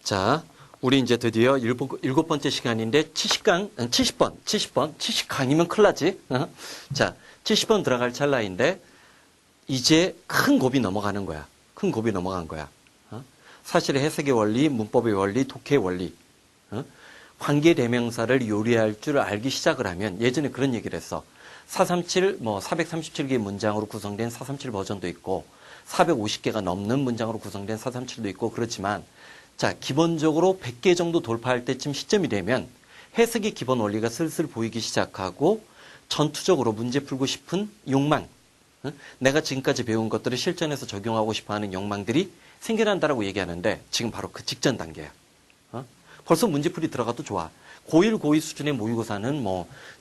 자, 우리 이제 드디어 일곱 번째 시간인데 70강이면 큰일 나지. 자, 70번 들어갈 찰나인데 이제 큰 곱이 넘어가는 거야. 큰 곱이 넘어간 거야. 사실의 해석의 원리, 문법의 원리, 독해의 원리. 관계대명사를 요리할 줄 알기 시작을 하면 예전에 그런 얘기를 했어. 437, 437개의 문장으로 구성된 437 버전도 있고 450개가 넘는 문장으로 구성된 437도 있고 그렇지만 자, 기본적으로 100개 정도 돌파할 때쯤 시점이 되면 해석의 기본 원리가 슬슬 보이기 시작하고 전투적으로 문제 풀고 싶은 욕망, 내가 지금까지 배운 것들을 실전에서 적용하고 싶어하는 욕망들이 생겨난다라고 얘기하는데 지금 바로 그 직전 단계야. 벌써 문제풀이 들어가도 좋아. 고1, 고2 수준의 모의고사는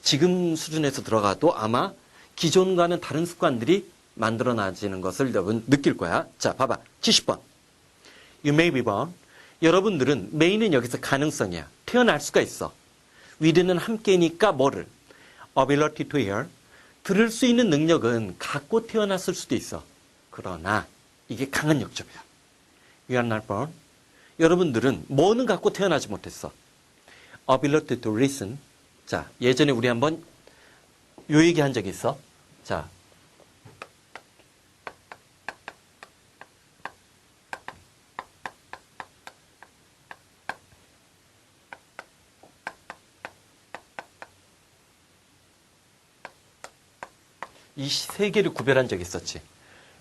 지금 수준에서 들어가도 아마 기존과는 다른 습관들이 만들어나지는 것을 여러분 느낄 거야. 자, 봐봐. 70번. You may be born. 여러분들은 may는 여기서 가능성이야. 태어날 수가 있어. with는 함께니까 뭐를? ability to hear. 들을 수 있는 능력은 갖고 태어났을 수도 있어. 그러나 이게 강한 역점이야. You are not born. 여러분들은 뭐는 갖고 태어나지 못했어. ability to listen. 자, 예전에 우리 한번 요 얘기 한 적이 있어. 자, 이 세 개를 구별한 적이 있었지.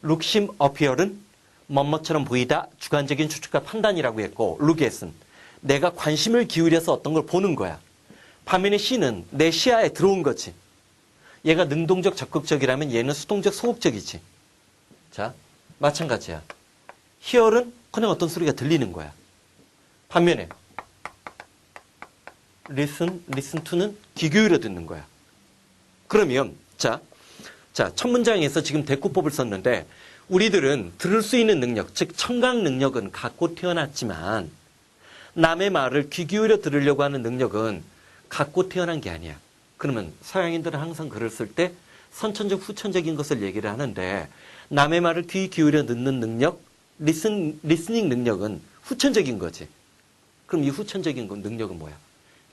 룩심, 어피얼은 뭐뭐처럼 보이다, 주관적인 추측과 판단이라고 했고, 룩엣은 내가 관심을 기울여서 어떤 걸 보는 거야. 반면에 C는 내 시야에 들어온 거지. 얘가 능동적, 적극적이라면 얘는 수동적, 소극적이지. 자, 마찬가지야. hear은 그냥 어떤 소리가 들리는 거야. 반면에 listen to는 귀 기울여 듣는 거야. 그러면 자, 첫 문장에서 지금 대꾸법을 썼는데 우리들은 들을 수 있는 능력, 즉 청각 능력은 갖고 태어났지만 남의 말을 귀 기울여 들으려고 하는 능력은 갖고 태어난 게 아니야. 그러면 서양인들은 항상 글을 쓸 때 선천적, 후천적인 것을 얘기를 하는데 남의 말을 귀 기울여 듣는 능력, 리스닝 능력은 후천적인 거지. 그럼 이 후천적인 능력은 뭐야?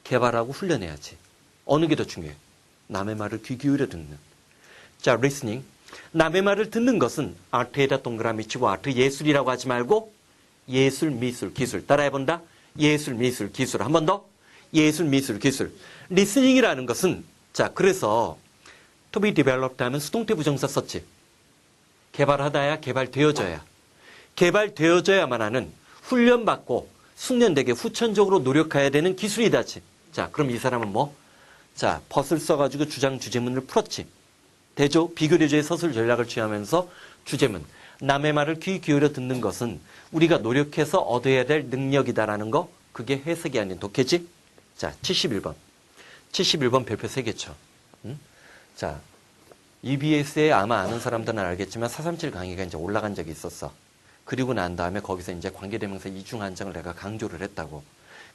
개발하고 훈련해야지. 어느 게 더 중요해? 남의 말을 귀 기울여 듣는. 자, listening. 남의 말을 듣는 것은 아트에다 동그라미 치고 아트 예술이라고 하지 말고 예술, 미술, 기술. 따라해본다. 예술, 미술, 기술. 한 번 더. 예술, 미술, 기술. listening이라는 것은 자, 그래서 to be developed 하면 수동태 부정사 썼지. 개발하다야, 개발되어져야. 개발되어져야만 하는 훈련받고 숙련되게 후천적으로 노력해야 되는 기술이다지. 자, 그럼 이 사람은 뭐? 자, 벗을 써가지고 주장 주제문을 풀었지. 대조, 비교대조의 서술 전략을 취하면서 주제문. 남의 말을 귀 기울여 듣는 것은 우리가 노력해서 얻어야 될 능력이다라는 거. 그게 해석이 아닌 독해지. 자, 71번. 71번 별표 3개 쳐. 자, EBS에 아마 아는 사람들은 알겠지만 437 강의가 이제 올라간 적이 있었어. 그리고 난 다음에 거기서 이제 관계대명사 이중한정을 내가 강조를 했다고.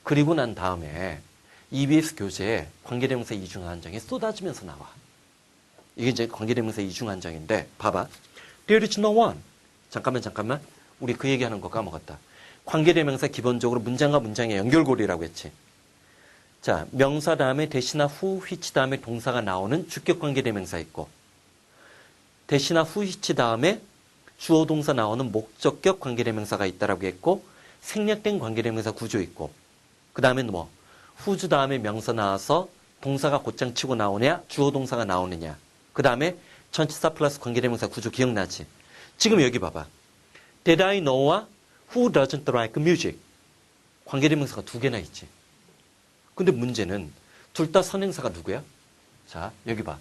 그리고 난 다음에 EBS 교재에 관계대명사 이중한정이 쏟아지면서 나와. 이게 이제 관계대명사 이중한정인데 봐봐. There is no one. 잠깐만. 우리 그 얘기하는 거 까먹었다. 관계대명사 기본적으로 문장과 문장의 연결고리라고 했지. 자, 명사 다음에 대시나 후, which 다음에 동사가 나오는 주격 관계대명사 있고 대시나 후, which 다음에 주어 동사 나오는 목적격 관계대명사가 있다라고 했고 생략된 관계대명사 구조 있고 그 다음에 뭐 후주 다음에 명사 나와서 동사가 곧장 치고 나오냐 주어 동사가 나오느냐 그 다음에 전치사 플러스 관계대명사 구조 기억나지? 지금 여기 봐봐. Did I know와 Who doesn't like music? 관계대명사가 2개나 있지. 근데 문제는 둘 다 선행사가 누구야? 자, 여기 봐.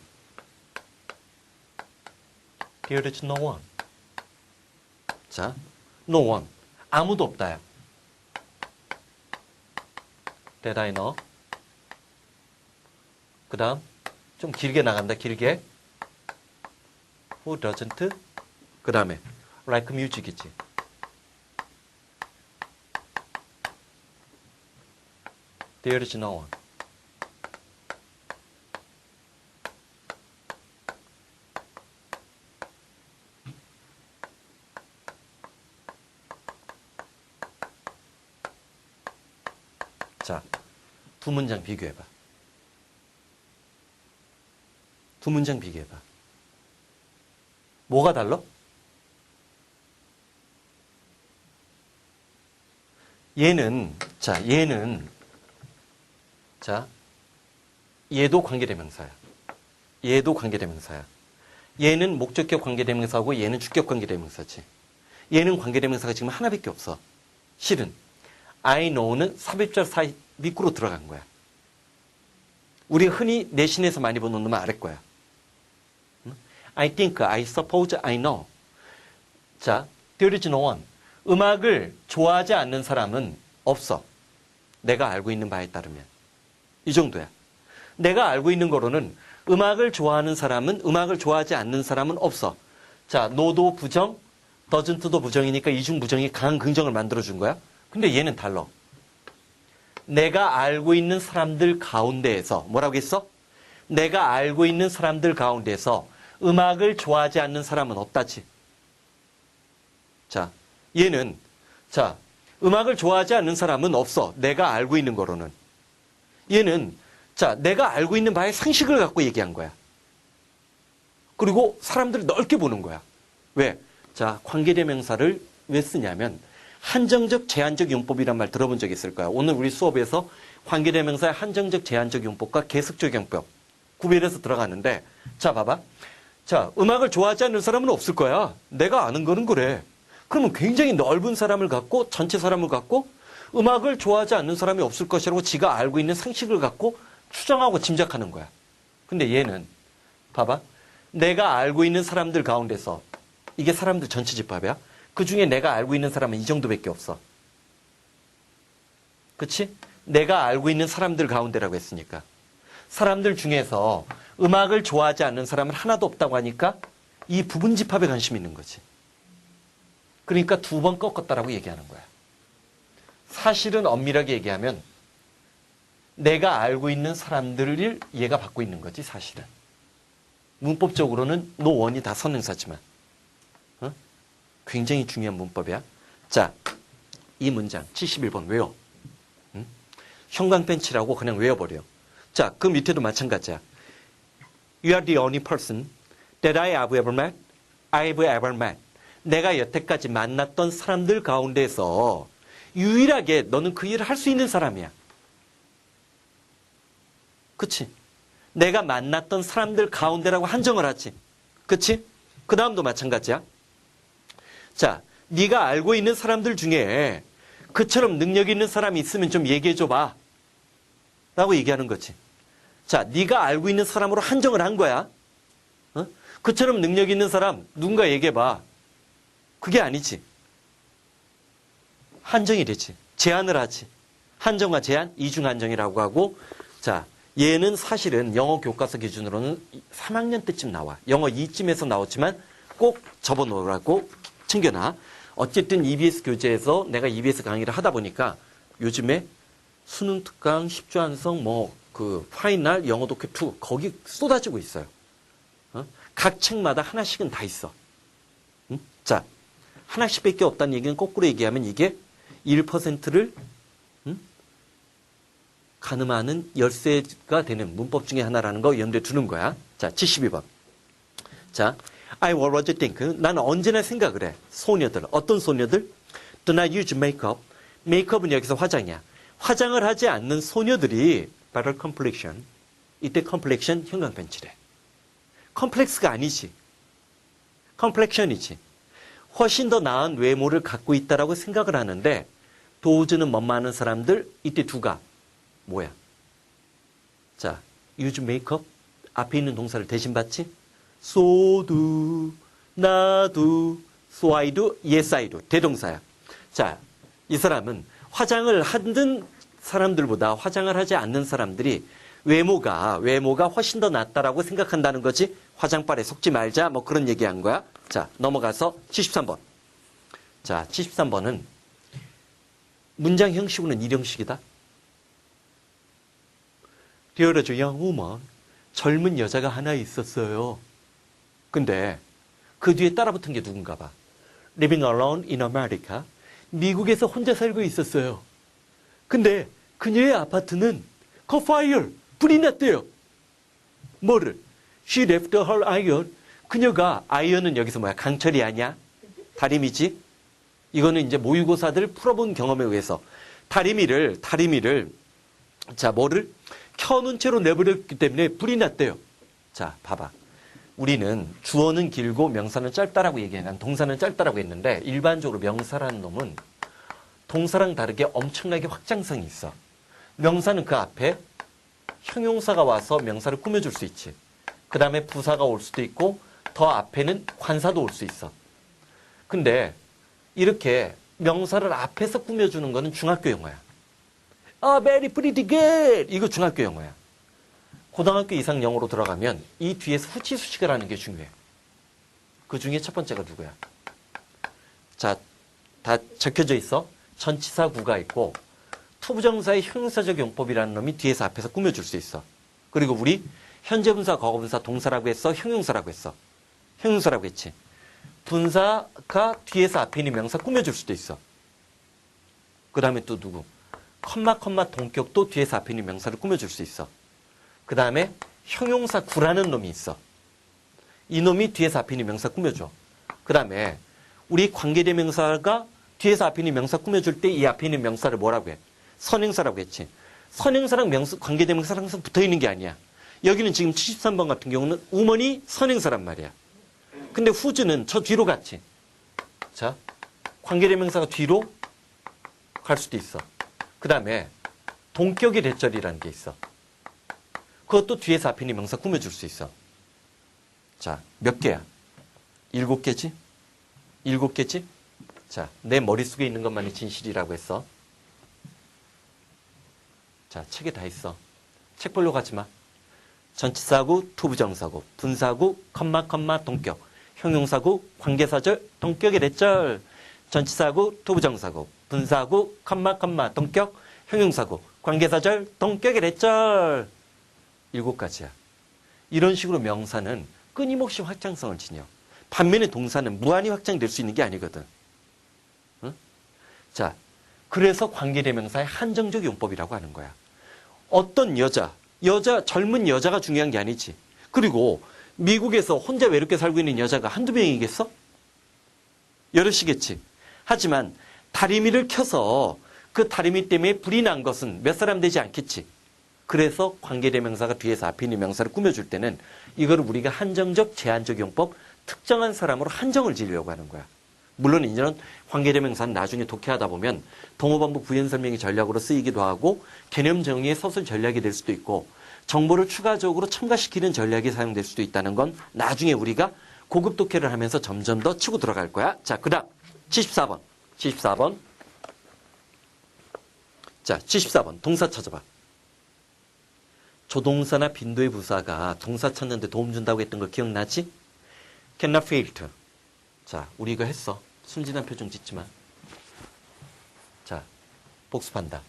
There is no one. 자, no one. 아무도 없다야. Did I know? 그 다음 좀 길게 나간다. 길게. Who doesn't? 그 다음에 like music이지. There is no one. 자, 두 문장 비교해봐. 두 문장 비교해봐. 뭐가 달라? 얘는 얘도 관계대명사야. 얘도 관계대명사야. 얘는 목적격 관계대명사고 얘는 주격 관계대명사지. 얘는 관계대명사가 지금 하나밖에 없어. 실은 I know는 삽입절 사이 밑으로 들어간 거야. 우리 흔히 내신에서 많이 보는 놈은 아래 거야. I think, I suppose, I know. 자, there is no one. 음악을 좋아하지 않는 사람은 없어. 내가 알고 있는 바에 따르면. 이 정도야. 내가 알고 있는 거로는 음악을 좋아하는 사람은, 음악을 좋아하지 않는 사람은 없어. 자, no도 부정, doesn't도 부정이니까 이중 부정이 강한 긍정을 만들어준 거야. 근데 얘는 달라. 내가 알고 있는 사람들 가운데에서, 뭐라고 했어? 내가 알고 있는 사람들 가운데서 음악을 좋아하지 않는 사람은 없다지. 자, 얘는, 자, 음악을 좋아하지 않는 사람은 없어. 내가 알고 있는 거로는. 얘는, 자, 내가 알고 있는 바의 상식을 갖고 얘기한 거야. 그리고 사람들을 넓게 보는 거야. 왜? 자, 관계대명사를 왜 쓰냐면, 한정적, 제한적 용법이란 말 들어본 적 있을 거야. 오늘 우리 수업에서 관계대명사의 한정적, 제한적 용법과 계속적 용법 구별해서 들어가는데, 자, 봐봐. 자, 음악을 좋아하지 않는 사람은 없을 거야. 내가 아는 거는 그래. 그러면 굉장히 넓은 사람을 갖고, 전체 사람을 갖고, 음악을 좋아하지 않는 사람이 없을 것이라고 지가 알고 있는 상식을 갖고 추정하고 짐작하는 거야. 근데 얘는, 봐봐. 내가 알고 있는 사람들 가운데서, 이게 사람들 전체 집합이야. 그 중에 내가 알고 있는 사람은 이 정도밖에 없어. 그치? 내가 알고 있는 사람들 가운데라고 했으니까. 사람들 중에서 음악을 좋아하지 않는 사람은 하나도 없다고 하니까 이 부분 집합에 관심이 있는 거지. 그러니까 두 번 꺾었다라고 얘기하는 거야. 사실은 엄밀하게 얘기하면 내가 알고 있는 사람들을 얘가 받고 있는 거지, 사실은. 문법적으로는 no one이 다 선행사지만. 굉장히 중요한 문법이야. 자, 이 문장 71번 외워. 형광펜치라고 그냥 외워버려. 자, 그 밑에도 마찬가지야. You are the only person that I have ever met. I've ever met. 내가 여태까지 만났던 사람들 가운데서 유일하게 너는 그 일을 할 수 있는 사람이야. 그치? 내가 만났던 사람들 가운데라고 한정을 하지. 그치? 그 다음도 마찬가지야. 자, 네가 알고 있는 사람들 중에 그처럼 능력 있는 사람이 있으면 좀 얘기해줘봐. 라고 얘기하는 거지. 자, 네가 알고 있는 사람으로 한정을 한 거야. 그처럼 능력 있는 사람 누군가 얘기해봐. 그게 아니지. 한정이 되지. 제한을 하지. 한정과 제한, 이중 한정이라고 하고, 자, 얘는 사실은 영어 교과서 기준으로는 3학년 때쯤 나와. 영어 2쯤에서 나왔지만 꼭 접어놓으라고 챙겨놔. 어쨌든 EBS 교재에서 내가 EBS 강의를 하다 보니까 요즘에 수능 특강, 10주 완성, 파이널, 영어 독해 2 거기 쏟아지고 있어요. 각 책마다 하나씩은 다 있어. 자, 하나씩밖에 없다는 얘기는 거꾸로 얘기하면 이게 1%를 가늠하는 열쇠가 되는 문법 중에 하나라는 거 염두에 두는 거야. 자, 72번. 자, I always think. 나는 언제나 생각을 해. 소녀들. 어떤 소녀들? Do not use makeup. 메이크업은 여기서 화장이야. 화장을 하지 않는 소녀들이 better complexion. 이때 complexion 형광펜치래. 컴플렉스가 아니지. 컴플렉션이지. 훨씬 더 나은 외모를 갖고 있다라고 생각을 하는데 도우즈는 멋많은 사람들 이때 두가 뭐야? 자, use makeup 앞에 있는 동사를 대신 받지? so do, 나도, so I do, yes I do 대동사야. 자, 이 사람은 화장을 하는 사람들보다 화장을 하지 않는 사람들이 외모가 훨씬 더 낫다라고 생각한다는 거지. 화장빨에 속지 말자 뭐 그런 얘기한 거야. 자, 넘어가서 73번. 자, 73번은 문장 형식으로는 이 형식이다. There was a young woman. 젊은 여자가 하나 있었어요. 근데 그 뒤에 따라붙은 게 누군가 봐. Living alone in America. 미국에서 혼자 살고 있었어요. 근데 그녀의 아파트는 caught fire. 불이 났대요. 뭐를? She left her iron. 그녀가, 아이언은 여기서 뭐야? 강철이 아니야? 다리미지? 이거는 이제 모의고사들 풀어본 경험에 의해서 다리미를 자, 뭐를? 켜놓은 채로 내버렸기 때문에 불이 났대요. 자, 봐봐. 우리는 주어는 길고 명사는 짧다라고 얘기해. 난 동사는 짧다라고 했는데 일반적으로 명사라는 놈은 동사랑 다르게 엄청나게 확장성이 있어. 명사는 그 앞에 형용사가 와서 명사를 꾸며줄 수 있지. 그 다음에 부사가 올 수도 있고 더 앞에는 관사도 올 수 있어. 근데 이렇게 명사를 앞에서 꾸며주는 거는 중학교 영어야. very pretty good. 이거 중학교 영어야. 고등학교 이상 영어로 들어가면 이 뒤에서 후치 수식을 하는 게 중요해. 그 중에 첫 번째가 누구야? 자, 다 적혀져 있어. 전치사 구가 있고 투부정사의 형용사적 용법이라는 놈이 뒤에서 앞에서 꾸며줄 수 있어. 그리고 우리 현재분사, 과거분사, 동사라고 했어? 형용사라고 했어? 형용사라고 했지. 분사가 뒤에서 앞에 있는 명사 꾸며줄 수도 있어. 그 다음에 또 누구? 컴마 동격도 뒤에서 앞에 있는 명사를 꾸며줄 수 있어. 그 다음에 형용사 구라는 놈이 있어. 이 놈이 뒤에서 앞에 있는 명사 꾸며줘. 그 다음에 우리 관계대명사가 뒤에서 앞에 있는 명사 꾸며줄 때 이 앞에 있는 명사를 뭐라고 해? 선행사라고 했지. 선행사랑 관계대명사랑 항상 붙어있는 게 아니야. 여기는 지금 73번 같은 경우는 우먼이 선행사란 말이야. 근데 후즈는 저 뒤로 갔지. 자, 관계대명사가 뒤로 갈 수도 있어. 그 다음에 동격의 대절이라는 게 있어. 그것도 뒤에서 앞에 있는 명사 꾸며줄 수 있어. 자, 몇 개야? 7개지? 7개지? 자, 내 머릿속에 있는 것만이 진실이라고 했어. 자, 책에 다 있어. 책 보려고 하지 마. 전치사구, 투부정사구, 분사구, 컴마, 동격, 형용사구, 관계사절, 동격의 대절, 전치사구, 투부정사구, 분사구, 컴마, 동격, 형용사구, 관계사절, 동격의 대절. 7가지야. 이런 식으로 명사는 끊임없이 확장성을 지녀. 반면에 동사는 무한히 확장될 수 있는 게 아니거든. 응? 자, 그래서 관계대명사의 한정적 용법이라고 하는 거야. 어떤 젊은 여자가 중요한 게 아니지. 그리고 미국에서 혼자 외롭게 살고 있는 여자가 한두 명이겠어? 여럿이겠지. 하지만 다리미를 켜서 그 다리미 때문에 불이 난 것은 몇 사람 되지 않겠지. 그래서 관계대명사가 뒤에서 앞에 있는 명사를 꾸며줄 때는 이거를 우리가 한정적, 제한적 용법, 특정한 사람으로 한정을 지으려고 하는 거야. 물론 이제는 관계대명사는 나중에 독해하다 보면 동어반복 부연설명의 전략으로 쓰이기도 하고 개념 정의의 서술 전략이 될 수도 있고 정보를 추가적으로 첨가시키는 전략이 사용될 수도 있다는 건 나중에 우리가 고급 독해를 하면서 점점 더 치고 들어갈 거야. 자, 그 다음 74번. 자, 74번. 동사 찾아봐. 조동사나 빈도의 부사가 동사 찾는데 도움 준다고 했던 거 기억나지? cannot fail to. 자, 우리 이거 했어. 순진한 표정 짓지 마. 자, 복습한다.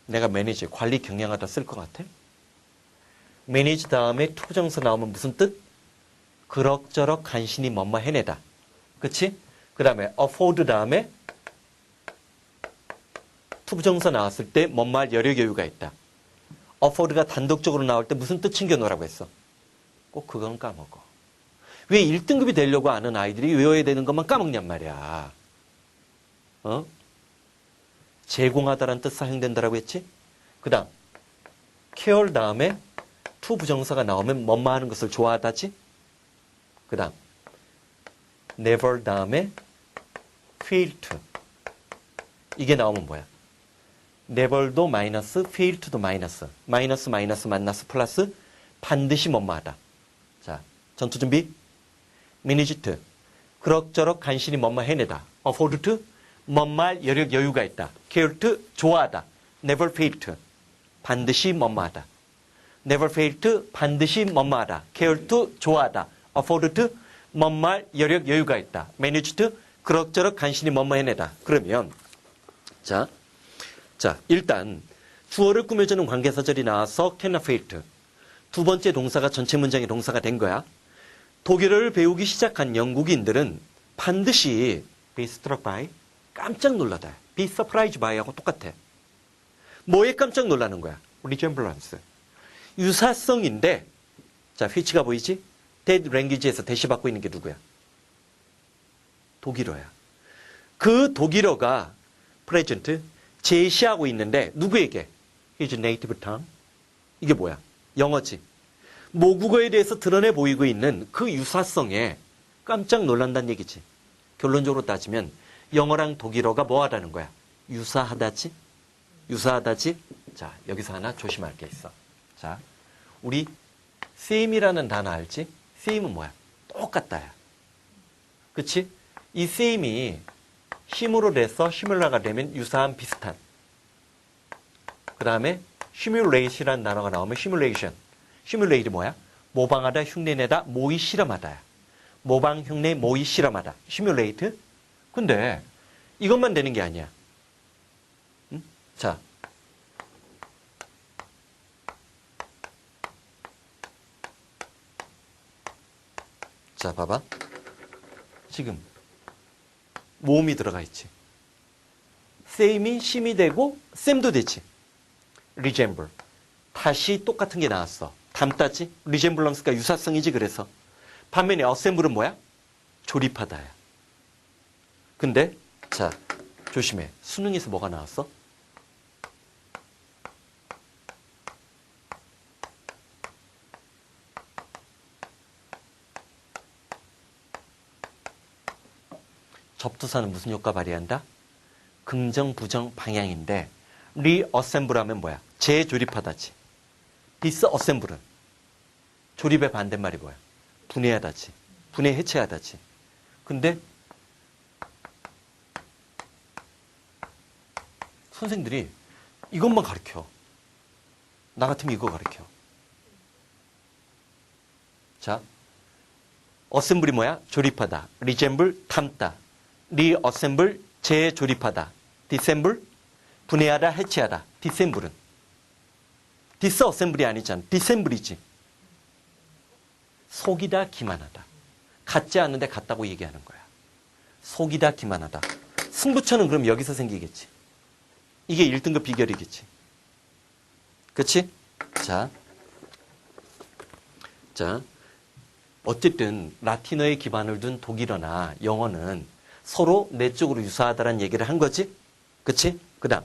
내가 매니저, 관리 경영하다 쓸 것 같아? 매니저 다음에 투부정사 나오면 무슨 뜻? 그럭저럭 간신히 뭔뭐 해내다. 그치? 그 다음에 afford 다음에 투부정사 나왔을 때 뭔뭐 할 여력 여유가 있다. afford가 단독적으로 나올 때 무슨 뜻 챙겨놓으라고 했어? 꼭 그건 까먹어. 왜 1등급이 되려고 하는 아이들이 외워야 되는 것만 까먹냔 말이야. 어? 제공하다라는 뜻 사용된다라고 했지? 그 다음 care 다음에 to 부정사가 나오면 뭐뭐 하는 것을 좋아하다지? 그 다음 never 다음에 fail to. 이게 나오면 뭐야? never도 마이너스, fail to도 마이너스. 마이너스 만나서 플러스 반드시 뭐뭐 하다. 자, 전투 준비. manage to. 그럭저럭 간신히 뭐뭐 해내다. afford to. 뭐뭐 할 여력 여유가 있다. care to. 좋아하다. never fail to. 반드시 뭐뭐 하다. never fail to. 반드시 뭐뭐 하다. care to. 좋아하다. afford to. 뭐뭐 할 여력 여유가 있다. manage to. 그럭저럭 간신히 뭐뭐 해내다. 그러면 자, 일단 주어를 꾸며주는 관계사절이 나와서 cannot fail to. 두 번째 동사가 전체 문장의 동사가 된 거야. 독일어를 배우기 시작한 영국인들은 반드시 be struck by 깜짝 놀라다. be surprised by하고 똑같아. 뭐에 깜짝 놀라는 거야? resemblance. 유사성인데, 자, which가 보이지? dead language에서 대시받고 있는 게 누구야? 독일어야. 그 독일어가 present, 제시하고 있는데, 누구에게? his native tongue. 이게 뭐야? 영어지. 모국어에 대해서 드러내 보이고 있는 그 유사성에 깜짝 놀란다는 얘기지. 결론적으로 따지면 영어랑 독일어가 뭐 하다는 거야? 유사하다지? 유사하다지? 자, 여기서 하나 조심할 게 있어. 자, 우리 same이라는 단어 알지? same은 뭐야? 똑같다야. 그치? 이 same이 힘으로 돼서 시뮬라가 되면 유사한, 비슷한. 그 다음에 simulate이라는 단어가 나오면 simulation. simulate이 뭐야? 모방하다, 흉내내다, 모의 실험하다야. 모방, 흉내, 모의 실험하다. simulate. 근데 이것만 되는 게 아니야. 응? 자, 자, 봐봐. 지금 모음이 들어가 있지. same이 심이 되고 셈도 되지. resemble. 다시 똑같은 게 나왔어. 닮다지? resemblance가 유사성이지. 그래서 반면에 assemble은 뭐야? 조립하다야. 근데 자, 조심해. 수능에서 뭐가 나왔어? 접두사는 무슨 효과 발휘한다? 긍정, 부정, 방향인데 reassemble 하면 뭐야? 재조립하다지. disassemble은 조립의 반대말이 뭐야? 분해하다지. 분해 해체하다지. 근데 선생들이 이것만 가르쳐. 나 같으면 이거 가르쳐. 자, assemble이 뭐야? 조립하다. resemble, 닮다. reassemble, 재조립하다. disassemble, 분해하다, 해체하다. disassemble은 disassemble이 아니잖아. disassemble이지. 속이다, 기만하다. 같지 않은데 같다고 얘기하는 거야. 속이다, 기만하다. 승부처는 그럼 여기서 생기겠지. 이게 1등급 비결이겠지. 그치? 자, 어쨌든 라틴어에 기반을 둔 독일어나 영어는 서로 내적으로 유사하다는 얘기를 한 거지. 그치? 그 다음.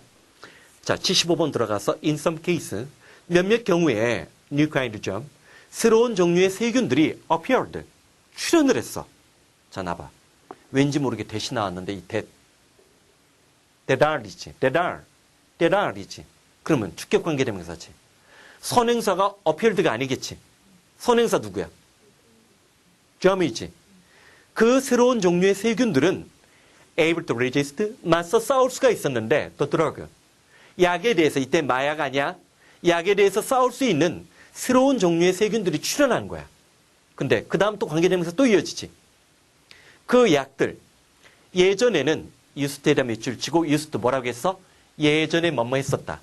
자, 75번 들어가서 in some case, 몇몇 경우에 new kind germ, 새로운 종류의 세균들이 appeared, 출현을 했어. 자, 나봐. 왠지 모르게 대시 나왔는데 이 대달이지. 대달이지. 그러면 주격관계 대명사지. 선행사가 appeared가 아니겠지. 선행사 누구야? germ이지. 그 새로운 종류의 세균들은 able to resist, 맞서 싸울 수가 있었는데 the drug, 약에 대해서, 이때 마약 아니야? 약에 대해서 싸울 수 있는 새로운 종류의 세균들이 출현한 거야. 근데 그 다음 또 관계되면서 또 이어지지. 그 약들 예전에는 used에다 밑줄 치고 used 뭐라고 했어? 예전에 뭐뭐 했었다.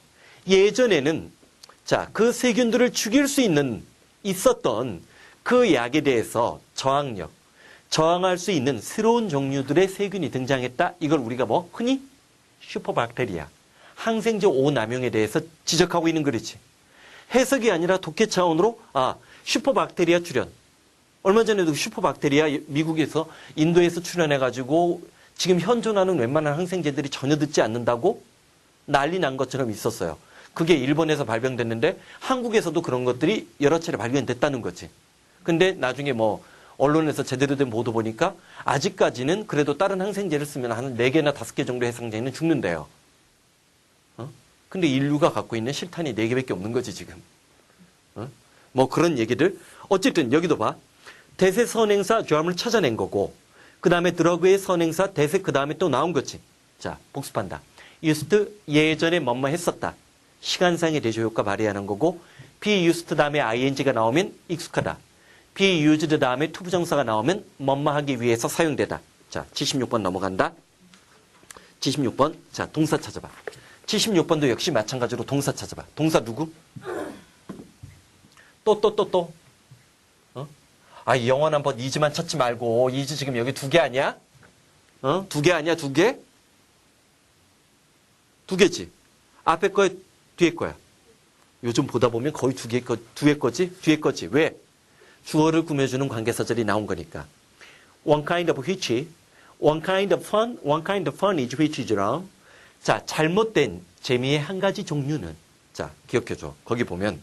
예전에는 자, 그 세균들을 죽일 수 있었던 그 약에 대해서 저항할 수 있는 새로운 종류들의 세균이 등장했다. 이걸 우리가 뭐 흔히 슈퍼박테리아, 항생제 오남용에 대해서 지적하고 있는 거지. 해석이 아니라 독해 차원으로 슈퍼박테리아 출현. 얼마 전에도 슈퍼박테리아 미국에서 인도에서 출현해가지고 지금 현존하는 웬만한 항생제들이 전혀 듣지 않는다고 난리 난 것처럼 있었어요. 그게 일본에서 발병됐는데 한국에서도 그런 것들이 여러 차례 발견됐다는 거지. 근데 나중에 뭐 언론에서 제대로 된 보도 보니까 아직까지는 그래도 다른 항생제를 쓰면 한 4개나 5개 정도 해상제는 죽는데요. 근데 인류가 갖고 있는 실탄이 4개밖에 없는 거지 지금. 뭐 그런 얘기들. 어쨌든 여기도 봐. 대세 선행사 germ을 찾아낸 거고, 그 다음에 드러그의 선행사 대세 그 다음에 또 나온 거지. 자, 복습한다. used 예전에 뭐뭐 했었다. 시간상의 대조 효과 발휘하는 거고, be used 다음에 ing가 나오면 익숙하다. be used 다음에 투부정사가 나오면 뭐뭐 하기 위해서 사용되다. 자, 76번 넘어간다. 76번. 자, 동사 찾아봐. 76번도 역시 마찬가지로 동사 찾아봐. 동사 누구? 또. 이 영원한 벗 이즈만 찾지 말고, 이즈 지금 여기 2개 아니야? 2개 아니야, 2개? 두 개지. 앞에 거에 뒤에 거야. 요즘 보다 보면 거의 두 개 거지? 뒤에 거지. 왜? 주어를 꾸며주는 관계사절이 나온 거니까. One kind of which, one kind of fun is which이죠. 자, 잘못된 재미의 한 가지 종류는, 자, 기억해줘. 거기 보면,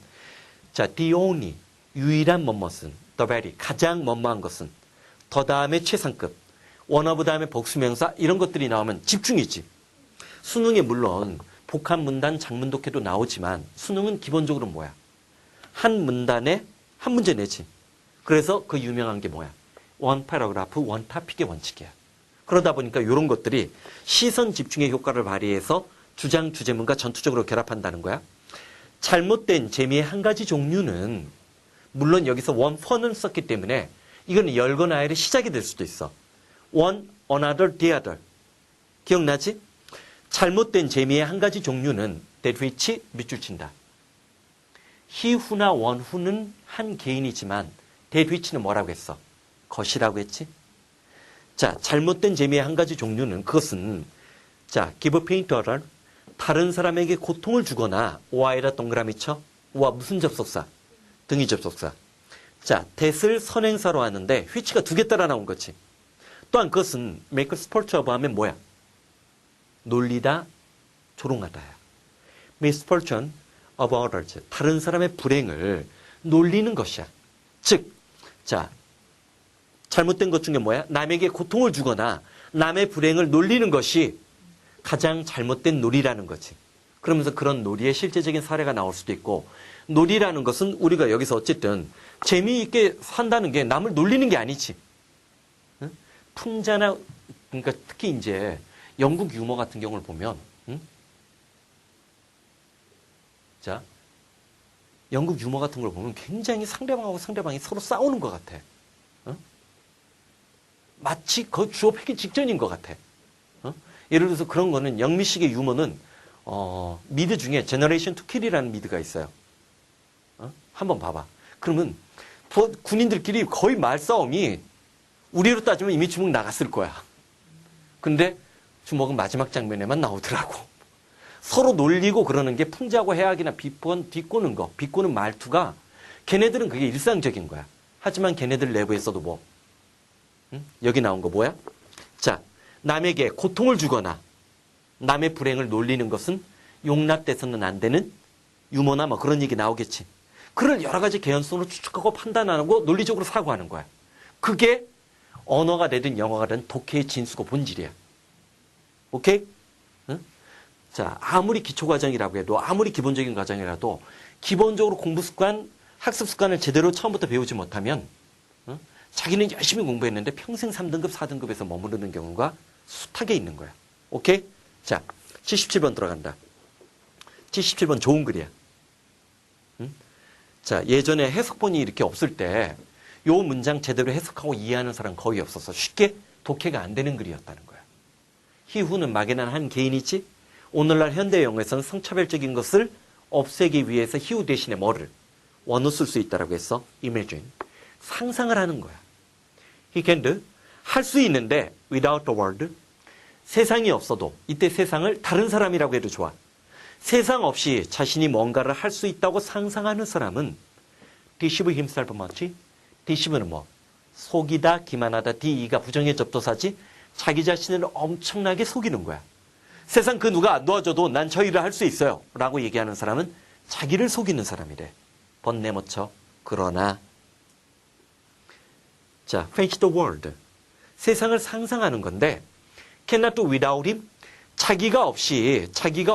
자, the only, 유일한 뭐뭇은, the very, 가장 뭐뭐한 것은, 더 다음에 최상급, one of 다음에 복수명사, 이런 것들이 나오면 집중이지. 수능에 물론 복합 문단, 장문독해도 나오지만 수능은 기본적으로 뭐야? 한 문단에 한 문제 내지. 그래서 그 유명한 게 뭐야? 원 패러그래프, 원 토픽의 원칙이야. 그러다 보니까 이런 것들이 시선 집중의 효과를 발휘해서 주장, 주제문과 전투적으로 결합한다는 거야. 잘못된 재미의 한 가지 종류는 물론 여기서 원 펀을 썼기 때문에 이건 열거나 아이의 시작이 될 수도 있어. one, another, the other. 기억나지? 잘못된 재미의 한 가지 종류는 that which 밑줄 친다. he who나 one who는 한 개인이지만 that which는 뭐라고 했어? 것이라고 했지? 자, 잘못된 재미의 한 가지 종류는 그것은 자, give pain to other 다른 사람에게 고통을 주거나 와이라 동그라미 쳐. 와 무슨 접속사? 등위 접속사. 자, that을 선행사로 하는데 which가 두 개 따라 나온 거지. 또한 그것은 make sport of 하면 뭐야? 놀리다, 조롱하다야. misfortune of others. 다른 사람의 불행을 놀리는 것이야. 즉, 자, 잘못된 것 중에 뭐야? 남에게 고통을 주거나 남의 불행을 놀리는 것이 가장 잘못된 놀이라는 거지. 그러면서 그런 놀이의 실제적인 사례가 나올 수도 있고, 놀이라는 것은 우리가 여기서 어쨌든 재미있게 산다는 게 남을 놀리는 게 아니지. 응? 풍자나, 그러니까 특히 이제 영국 유머 같은 경우를 보면, 응? 자, 영국 유머 같은 걸 보면 굉장히 상대방하고 상대방이 서로 싸우는 것 같아. 응? 마치 그 주어 패기 직전인 것 같아. 응? 예를 들어서 그런 거는 영미식의 유머는 미드 중에 제너레이션 투 킬이라는 미드가 있어요. 한번 봐봐. 그러면 군인들끼리 거의 말싸움이 우리로 따지면 이미 주먹 나갔을 거야. 근데 주먹은 마지막 장면에만 나오더라고. 서로 놀리고 그러는 게 풍자고 해악이나 비꼬는 거, 비꼬는 말투가 걔네들은 그게 일상적인 거야. 하지만 걔네들 내부에서도 뭐 여기 나온 거 뭐야? 자, 남에게 고통을 주거나 남의 불행을 놀리는 것은 용납돼서는 안 되는 유머나 뭐 그런 얘기 나오겠지. 그를 여러 가지 개연성으로 추측하고 판단하고 논리적으로 사고하는 거야. 그게 언어가 되든 영어가 되든 독해의 진수고 본질이야. 오케이? 응? 자, 아무리 기초과정이라고 해도 아무리 기본적인 과정이라도 기본적으로 공부 습관, 학습 습관을 제대로 처음부터 배우지 못하면 자기는 열심히 공부했는데 평생 3등급, 4등급에서 머무르는 경우가 숱하게 있는 거야. 오케이? 자, 77번 들어간다. 77번 좋은 글이야. 응? 자, 예전에 해석본이 이렇게 없을 때 요 문장 제대로 해석하고 이해하는 사람 거의 없어서 쉽게 독해가 안 되는 글이었다는 거야. 희후는 막연한 한 개인이지 오늘날 현대 영어에서는 성차별적인 것을 없애기 위해서 희후 대신에 뭐를? 원어 쓸 수 있다라고 했어. imagine. 상상을 하는 거야. He can do. 할 수 있는데 without the word. 세상이 없어도 이때 세상을 다른 사람이라고 해도 좋아. 세상 없이 자신이 뭔가를 할 수 있다고 상상하는 사람은 deceive himself much. deceive는 뭐? 속이다, 기만하다, de가 부정의 접두사지. 자기 자신을 엄청나게 속이는 거야. 세상 그 누가 놓아줘도 난 저 일을 할 수 있어요 라고 얘기하는 사람은 자기를 속이는 사람이래. 번뇌 못쳐. 그러나 자, fancy the world. 세상을 상상하는 건데 cannot do without him. 자기가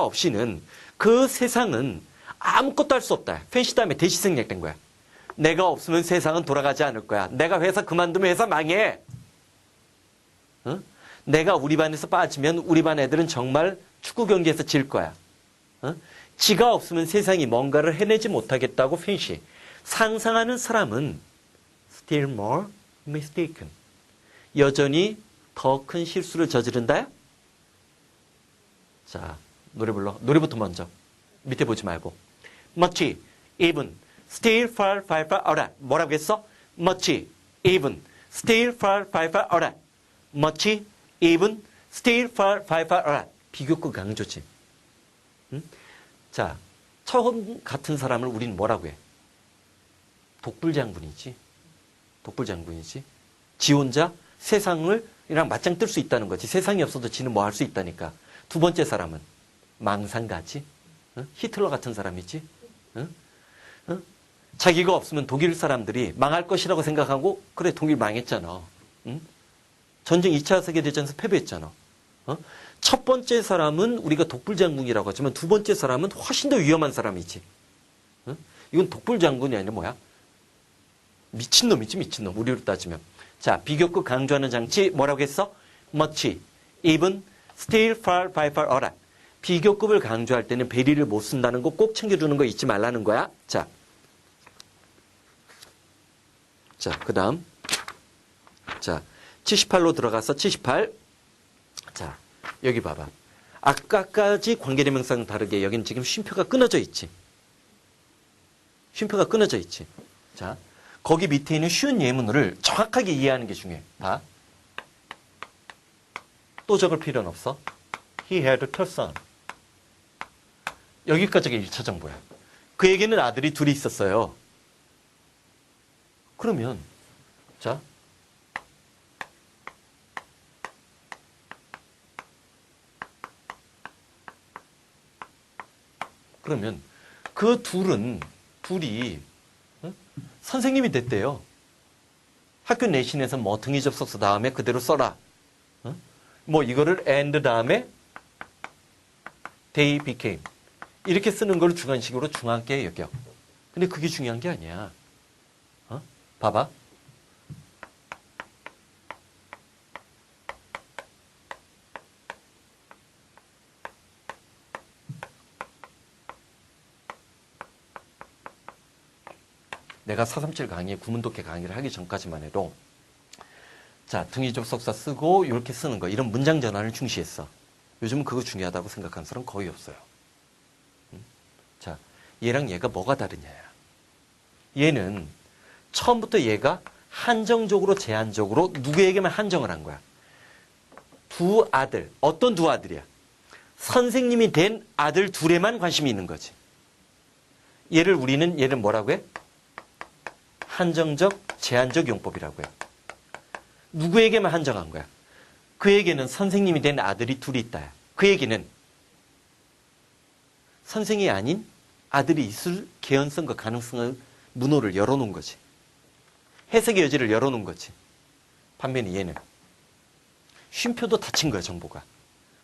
없이는 그 세상은 아무것도 할 수 없다. fancy 다음에 대시 생략된 거야. 내가 없으면 세상은 돌아가지 않을 거야. 내가 회사 그만두면 회사 망해. 어? 내가 우리 반에서 빠지면 우리 반 애들은 정말 축구 경기에서 질 거야. 어? 지가 없으면 세상이 뭔가를 해내지 못하겠다고 fancy. 상상하는 사람은 still more mistaken. 여전히 더 큰 실수를 저지른다? 자, 노래 불러. 노래부터 먼저. 밑에 보지 말고. much, even, still far, far, far, alright. 뭐라고 했어? much, even, still far, far, far, alright. much, even, still far, far, far, alright. 비교급 강조지. 응? 자, 처음 같은 사람을 우리는 뭐라고 해? 독불장군이지. 독불장군이지. 지 혼자 세상을 이랑 맞짱 뜰 수 있다는 거지. 세상이 없어도 지는 뭐 할 수 있다니까. 두 번째 사람은 망상가지. 응? 히틀러 같은 사람이지. 응? 응? 자기가 없으면 독일 사람들이 망할 것이라고 생각하고 그래 독일 망했잖아. 응? 전쟁 2차 세계대전에서 패배했잖아. 어? 첫 번째 사람은 우리가 독불장군이라고 하지만 두 번째 사람은 훨씬 더 위험한 사람이지. 응? 이건 독불장군이 아니라 뭐야? 미친놈이지 미친놈. 우리로 따지면. 자, 비교급 강조하는 장치 뭐라고 했어? much, even, still, far, by far, a lot. 비교급을 강조할 때는 베리를 못 쓴다는 거 꼭 챙겨주는 거 잊지 말라는 거야. 자, 그 다음. 자, 78로 들어가서 78. 자, 여기 봐봐. 아까까지 관계대명사랑 다르게 여기는 지금 쉼표가 끊어져 있지. 쉼표가 끊어져 있지. 자, 거기 밑에 있는 쉬운 예문을 정확하게 이해하는 게 중요해. 봐. 또 적을 필요는 없어. He had two sons. 여기까지가 1차 정보야. 그에게는 아들이 둘이 있었어요. 그러면 자, 그러면 그 둘이 선생님이 됐대요. 학교 내신에서 뭐 등위 접속사 다음에 그대로 써라. 뭐 이거를 and 다음에 they became 이렇게 쓰는 걸 주관식으로 중요하게 여겨. 근데 그게 중요한 게 아니야. 봐봐. 내가 437 강의, 구문독해 강의를 하기 전까지만 해도 자, 등위 접속사 쓰고 이렇게 쓰는 거 이런 문장 전환을 중시했어. 요즘은 그거 중요하다고 생각하는 사람 거의 없어요. 자, 얘랑 얘가 뭐가 다르냐야. 얘는 처음부터 얘가 한정적으로 제한적으로 누구에게만 한정을 한 거야. 두 아들. 어떤 두 아들이야? 선생님이 된 아들 둘에만 관심이 있는 거지. 얘를 뭐라고 해? 한정적, 제한적 용법이라고 해. 누구에게만 한정한 거야? 그에게는 선생님이 된 아들이 둘이 있다. 그에게는 선생이 아닌 아들이 있을 개연성과 가능성을 문호를 열어놓은 거지. 해석의 여지를 열어놓은 거지. 반면에 얘는 쉼표도 닫힌 거야, 정보가.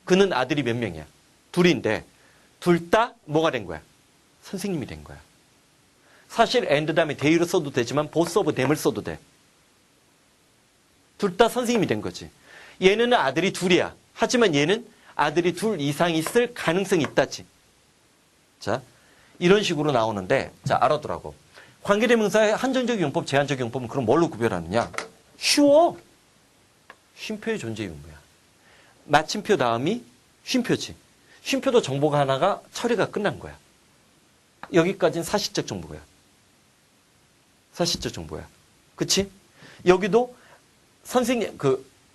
그는 아들이 몇 명이야? 둘인데 둘 다 뭐가 된 거야? 선생님이 된 거야. 사실 and 다음에 they로 써도 되지만 both of them을 써도 돼. 둘 다 선생님이 된 거지. 얘는 아들이 둘이야. 하지만 얘는 아들이 둘 이상 있을 가능성이 있다지. 자, 이런 식으로 나오는데 자, 알아두라고. 관계대명사의 한정적 용법, 제한적 용법은 그럼 뭘로 구별하느냐? 쉬워. 쉼표의 존재 유무야. 마침표 다음이 쉼표지. 쉼표도 정보가 하나가 처리가 끝난 거야. 여기까지는 사실적 정보야. 사실적 정보야. 그치? 여기도 선생님,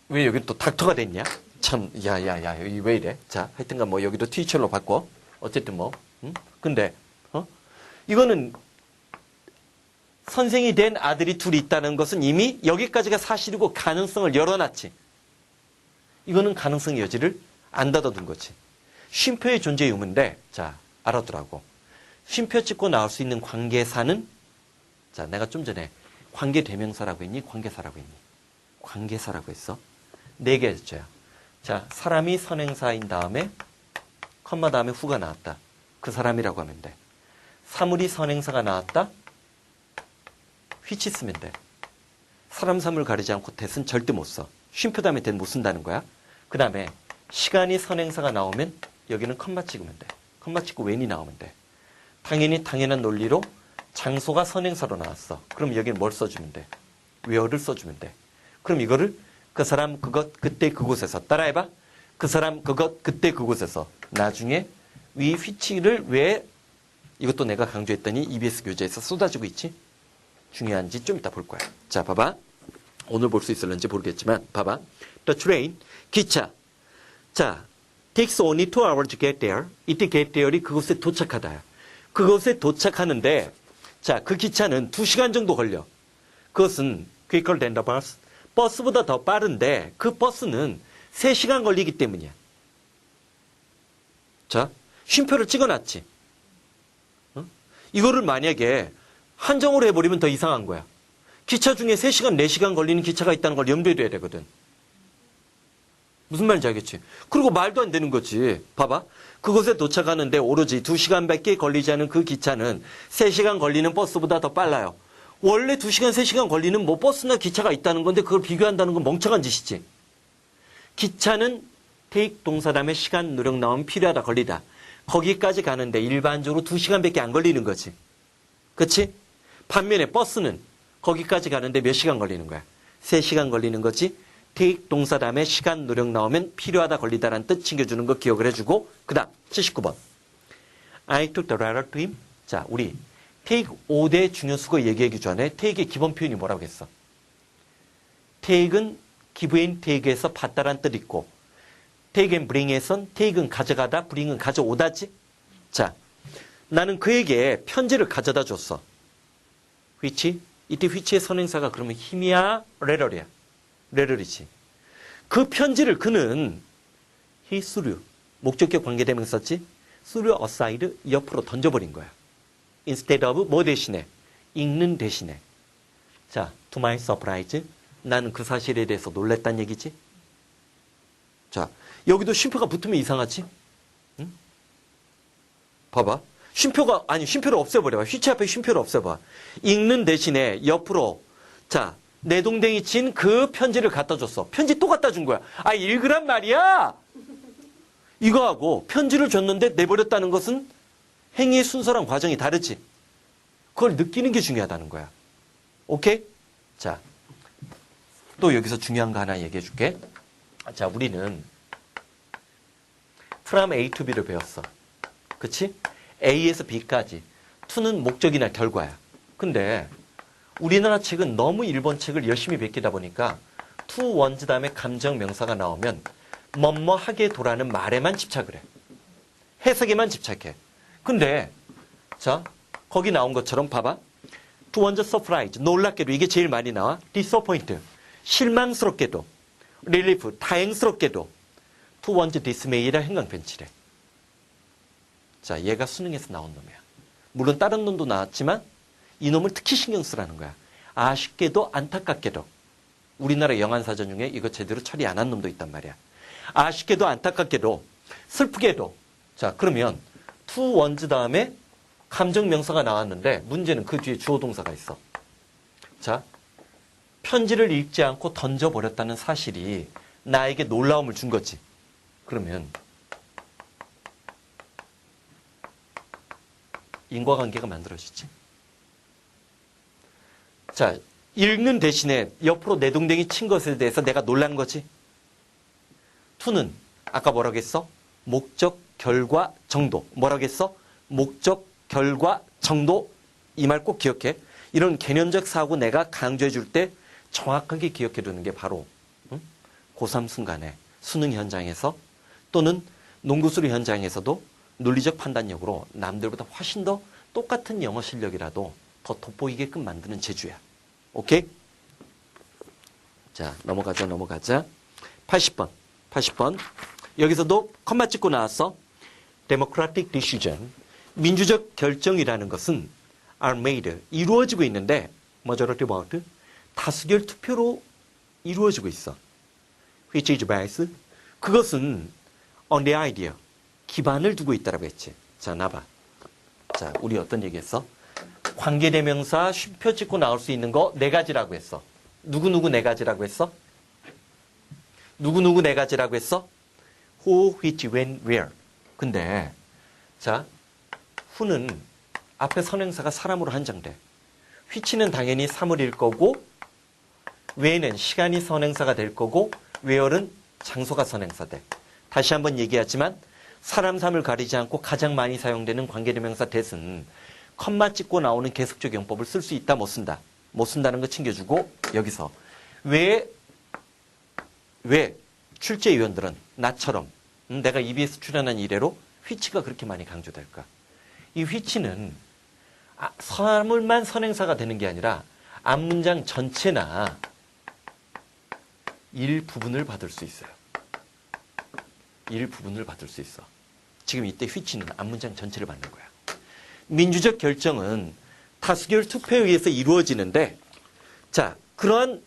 왜 여기 또 닥터가 됐냐? 참, 여기 왜 이래? 자, 하여튼간 뭐 여기도 티처로 바꿔. 어쨌든 뭐. 근데, 이거는 선생이 된 아들이 둘이 있다는 것은 이미 여기까지가 사실이고 가능성을 열어놨지. 이거는 가능성의 여지를 안 닫아둔 거지. 쉼표의 존재 유무인데, 자, 알아두라고. 쉼표 찍고 나올 수 있는 관계사는, 자, 내가 좀 전에 관계대명사라고 했니? 관계사라고 했니? 관계사라고 했어. 4개였죠. 자, 사람이 선행사인 다음에, 컴마 다음에 후가 나왔다. 그 사람이라고 하면 돼. 사물이 선행사가 나왔다. which 쓰면 돼. 사람, 사물 가리지 않고 that은 절대 못 써. 쉼표 다음에 that 못 쓴다는 거야. 그 다음에 시간이 선행사가 나오면 여기는 컴마 찍으면 돼. 컴마 찍고 when이 나오면 돼. 당연히 당연한 논리로 장소가 선행사로 나왔어. 그럼 여기는 뭘 써주면 돼? where를 써주면 돼. 그럼 이거를 그 사람, 그것, 그때, 그곳에서 따라해봐. 그 사람, 그것, 그때, 그곳에서 나중에 위 which를 왜 이것도 내가 강조했더니 EBS 교재에서 쏟아지고 있지? 중요한지 좀 이따 볼 거야. 자, 봐봐. 오늘 볼 수 있을런지 모르겠지만 봐봐. The train, 기차. 자, takes only 2 hours to get there. 이때 get there이 그곳에 도착하다. 그곳에 도착하는데 자, 그 기차는 2시간 정도 걸려. 그것은 quicker than the bus. 버스보다 더 빠른데 그 버스는 3시간 걸리기 때문이야. 자, 쉼표를 찍어놨지. 이거를 만약에 한정으로 해버리면 더 이상한 거야. 기차 중에 3시간, 4시간 걸리는 기차가 있다는 걸 염두에 둬야 되거든. 무슨 말인지 알겠지? 그리고 말도 안 되는 거지. 봐봐. 그곳에 도착하는데 오로지 2시간밖에 걸리지 않은 그 기차는 3시간 걸리는 버스보다 더 빨라요. 원래 2시간, 3시간 걸리는 뭐 버스나 기차가 있다는 건데 그걸 비교한다는 건 멍청한 짓이지. 기차는 take 동사 다음에 시간, 노력 나오면 필요하다, 걸리다. 거기까지 가는데 일반적으로 2시간밖에 안 걸리는 거지. 그치? 반면에 버스는 거기까지 가는데 몇 시간 걸리는 거야? 3시간 걸리는 거지. take 동사 다음에 시간, 노력 나오면 필요하다, 걸리다라는 뜻 챙겨주는 거 기억을 해주고 그 다음 79번. I took the letter to him. 자, 우리 take 5대 중요수거 얘기하기 전에 take의 기본 표현이 뭐라고 했어? take은 give and take에서 받다란 뜻 있고 take and bring에선 take은 가져가다, bring은 가져오다지. 자, 나는 그에게 편지를 가져다 줬어. which? 이때 which의 선행사가 그러면 힘이야? letter이야? letter이지. 그 편지를 그는 he threw, 목적격 관계대명사 썼지? threw aside, 옆으로 던져버린 거야. instead of 뭐 대신에? 읽는 대신에. 자, to my surprise, 나는 그 사실에 대해서 놀랬단 얘기지? 자, 여기도 쉼표가 붙으면 이상하지? 응? 봐봐. 쉼표를 없애버려. which 앞에 쉼표를 없애봐. 읽는 대신에 옆으로. 자, 내동댕이 친 그 편지를 갖다 줬어. 편지 또 갖다 준 거야. 아, 읽으란 말이야! 이거하고 편지를 줬는데 내버렸다는 것은 행위의 순서랑 과정이 다르지. 그걸 느끼는 게 중요하다는 거야. 오케이? 자, 또 여기서 중요한 거 하나 얘기해 줄게. 자, 우리는 from A to B를 배웠어. 그치? A에서 B까지. to는 목적이나 결과야. 근데 우리나라 책은 너무 일본 책을 열심히 베끼다 보니까 to 원즈 다음에 감정 명사가 나오면 뭐뭐 하게 도라는 말에만 집착을 해. 해석에만 집착해. 근데 자, 거기 나온 것처럼 봐봐. to one's surprise, 놀랍게도 이게 제일 많이 나와. disappoint, 실망스럽게도. relief, 다행스럽게도. to one's dismay라 행강변치래. 자, 얘가 수능에서 나온 놈이야. 물론 다른 놈도 나왔지만 이 놈을 특히 신경 쓰라는 거야. 아쉽게도 안타깝게도. 우리나라 영안사전 중에 이거 제대로 처리 안 한 놈도 있단 말이야. 아쉽게도 안타깝게도 슬프게도. 자, 그러면 to one's 다음에 감정명사가 나왔는데 문제는 그 뒤에 주어동사가 있어. 자, 편지를 읽지 않고 던져버렸다는 사실이 나에게 놀라움을 준 거지. 그러면 인과관계가 만들어지지. 자, 읽는 대신에 옆으로 내동댕이 친 것에 대해서 내가 놀란 거지. to는 아까 뭐라고 했어? 목적, 결과, 정도. 뭐라고 했어? 목적, 결과, 정도. 이 말 꼭 기억해. 이런 개념적 사고 내가 강조해 줄 때 정확하게 기억해 두는 게 바로 고3 순간에 수능 현장에서 또는 농구수리 현장에서도 논리적 판단력으로 남들보다 훨씬 더 똑같은 영어 실력이라도 더 돋보이게끔 만드는 재주야. 오케이? 자, 넘어가자. 80번. 여기서도 컴마 찍고 나왔어. Democratic decision. 민주적 결정이라는 것은 are made. 이루어지고 있는데 majority vote. 다수결 투표로 이루어지고 있어. Which is based. 그것은 on the idea. 기반을 두고 있다라고 했지. 자, 나봐. 자, 우리 어떤 얘기했어? 관계대명사 쉼표 찍고 나올 수 있는 거 4가지라고 했어. 누구누구 4가지라고 했어? 누구누구 4가지라고 했어? who, which, when, where. 근데 자, who는 앞에 선행사가 사람으로 한정돼. which는 당연히 사물일 거고 when은 시간이 선행사가 될 거고 where는 장소가 선행사 돼. 다시 한번 얘기하지만 사람, 사물 가리지 않고 가장 많이 사용되는 관계대명사 that은 컴마 찍고 나오는 계속적 용법을 쓸 수 있다, 못 쓴다. 못 쓴다는 거 챙겨주고 여기서 왜 출제위원들은 나처럼 내가 EBS 출연한 이래로 which가 그렇게 많이 강조될까? 이 which는 사물만 선행사가 되는 게 아니라 앞문장 전체나 일부분을 받을 수 있어요. 일부분을 받을 수 있어. 지금 이때 which는 앞문장 전체를 받는 거야. 민주적 결정은 다수결 투표에 의해서 이루어지는데, 자, 그러한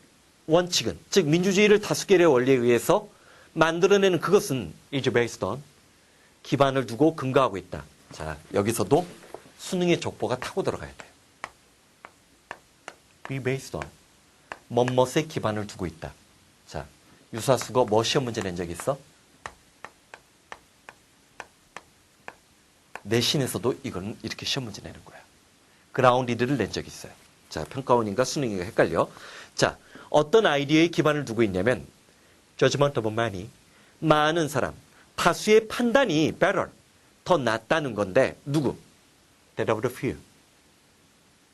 원칙은, 즉 민주주의를 다수결의 원리에 의해서 만들어내는 그것은 is based on, 기반을 두고 근거하고 있다. 자, 여기서도 수능의 족보가 타고 들어가야 돼. be based on, 뭐뭇에 기반을 두고 있다. 자, 유사수거 뭐 시험 문제 낸 적 있어? 내신에서도 이건 이렇게 시험 문제 내는 거야. 그라운디드를 낸 적이 있어요. 자, 평가원인가 수능인가 헷갈려. 자, 어떤 아이디어에 기반을 두고 있냐면 judgment of many, 많은 사람, 다수의 판단이 better, 더 낫다는 건데 누구? that of the few.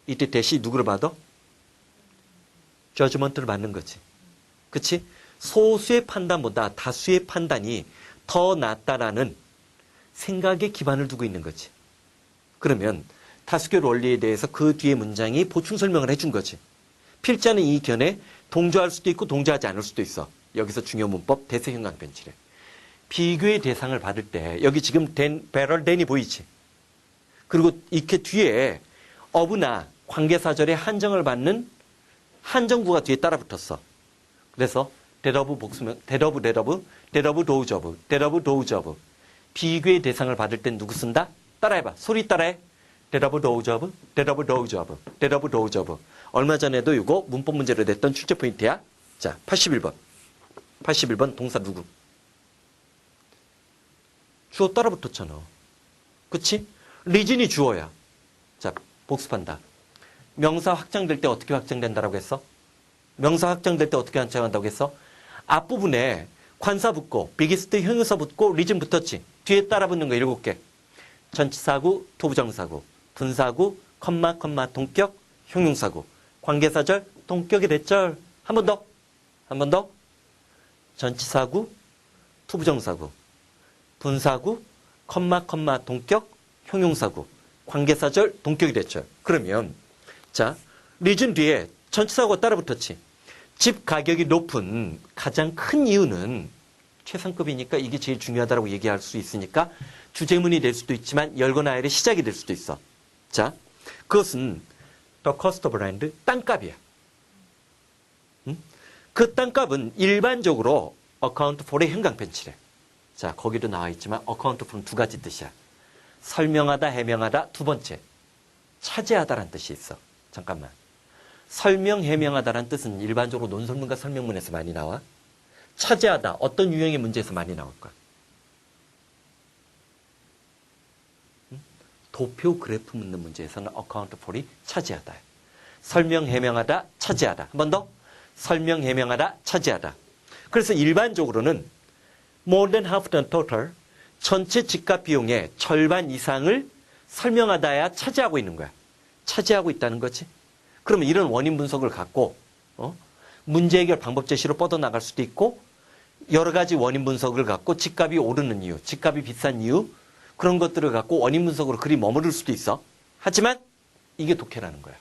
이때 대시 누구를 받아? judgment를 받는 거지. 그치? 소수의 판단보다 다수의 판단이 더 낫다라는 생각에 기반을 두고 있는 거지. 그러면 다수결 원리에 대해서 그 뒤에 문장이 보충 설명을 해준 거지. 필자는 이 견해 동조할 수도 있고 동조하지 않을 수도 있어. 여기서 중요 문법 대세형광변치래. 비교의 대상을 받을 때 여기 지금 better than이 보이지. 그리고 이렇게 뒤에 of나 관계사절에 한정을 받는 한정구가 뒤에 따라 붙었어. 그래서 that of 복수명, that of those of. 비교의 대상을 받을 땐 누구 쓴다? 따라해봐. 소리 따라해. that of those of. 얼마 전에도 이거 문법 문제로 냈던 출제 포인트야. 자, 81번. 81번 동사 누구? 주어 따라 붙었잖아. 그치? 리진이 주어야. 자, 복습한다. 명사 확장될 때 어떻게 확장된다라고 했어? 명사 확장될 때 어떻게 확장한다고 했어? 앞부분에 관사 붙고 비기스트 형용사 붙고 리진 붙었지. 뒤에 따라 붙는 거 7개. 전치사구, 토부정사구, 분사구, 컴마, 동격, 형용사구, 관계사절, 동격의 대절. 한 번 더. 한 번 더. 전치사구, 투부정사구, 분사구, 컴마, 동격, 형용사구, 관계사절, 동격의 대절. 그러면 자, 리즌 뒤에 전치사구가 따라 붙었지. 집 가격이 높은 가장 큰 이유는 최상급이니까 이게 제일 중요하다고 얘기할 수 있으니까 주제문이 될 수도 있지만 열거나 아열의 시작이 될 수도 있어. 자, 그것은 the cost of land, 땅값이야. 그 땅값은 일반적으로 account for의 형광펜치래. 자, 거기도 나와 있지만 account for은 두 가지 뜻이야. 설명하다, 해명하다. 두 번째, 차지하다라는 뜻이 있어. 잠깐만. 설명, 해명하다라는 뜻은 일반적으로 논설문과 설명문에서 많이 나와. 차지하다, 어떤 유형의 문제에서 많이 나올 거야? 도표 그래프 묻는 문제에서는 account for이 차지하다. 설명, 해명하다, 차지하다. 한 번 더. 설명, 해명하다, 차지하다. 그래서 일반적으로는 more than half the total, 전체 집값 비용의 절반 이상을 설명하다야 차지하고 있는 거야. 차지하고 있다는 거지. 그러면 이런 원인 분석을 갖고 문제 해결 방법 제시로 뻗어나갈 수도 있고 여러 가지 원인 분석을 갖고 집값이 오르는 이유, 집값이 비싼 이유 그런 것들을 갖고 원인 분석으로 그리 머무를 수도 있어. 하지만 이게 독해라는 거야.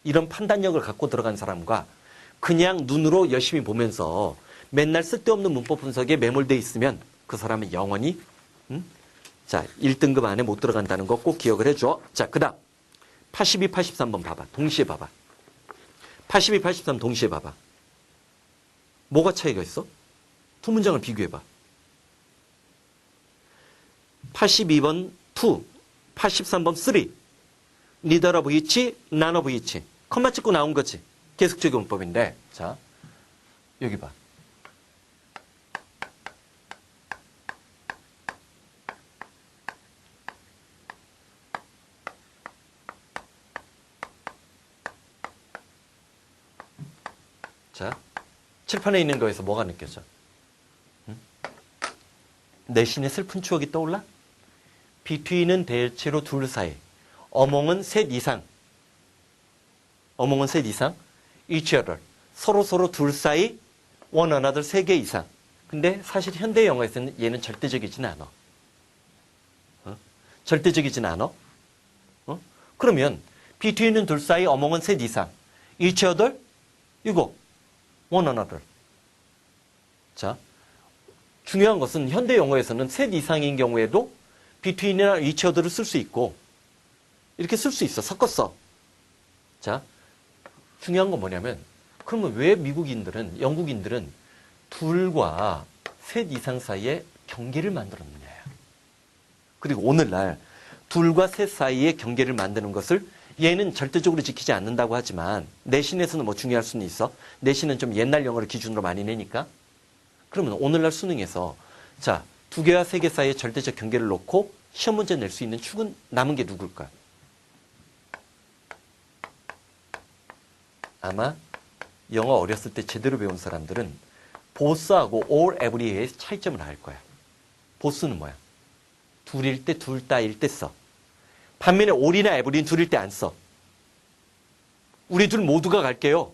이런 판단력을 갖고 들어간 사람과 그냥 눈으로 열심히 보면서 맨날 쓸데없는 문법 분석에 매몰돼 있으면 그 사람은 영원히 자 1등급 안에 못 들어간다는 거 꼭 기억을 해줘. 자, 그 다음 82, 83번 봐봐. 동시에 봐봐. 82, 83 동시에 봐봐. 뭐가 차이가 있어? 두 문장을 비교해봐. 82번 2, 83번 3. neither of each, none of each. 컴마 찍고 나온 거지. 계속 적용법인데. 자, 여기 봐. 자, 칠판에 있는 거에서 뭐가 느껴져? 내신의 슬픈 추억이 떠올라? between은 대체로 둘 사이, among은 셋 이상, each other, 서로 둘 사이, one another 세 개 이상. 근데 사실 현대 영어에서는 얘는 절대적이진 않아. 절대적이진 않아. 그러면 between은 둘 사이, among은 셋 이상. each other, 이거 one another. 자, 중요한 것은 현대 영어에서는 셋 이상인 경우에도 between이나 each other를 쓸 수 있고 이렇게 쓸 수 있어. 섞었어. 자, 중요한 건 뭐냐면 그러면 왜 미국인들은, 영국인들은 둘과 셋 이상 사이에 경계를 만들었느냐. 그리고 오늘날 둘과 셋 사이에 경계를 만드는 것을 얘는 절대적으로 지키지 않는다고 하지만 내신에서는 뭐 중요할 수는 있어. 내신은 좀 옛날 영어를 기준으로 많이 내니까. 그러면 오늘날 수능에서 자, 두 개와 세 개 사이에 절대적 경계를 놓고 시험 문제 낼 수 있는 축은 남은 게 누굴까? 아마 영어 어렸을 때 제대로 배운 사람들은 보스하고 all, every의 차이점을 알 거야. 보스는 뭐야? 둘일 때, 둘 따일 때 써. 반면에 all이나 every는 둘일 때 안 써. 우리 둘 모두가 갈게요.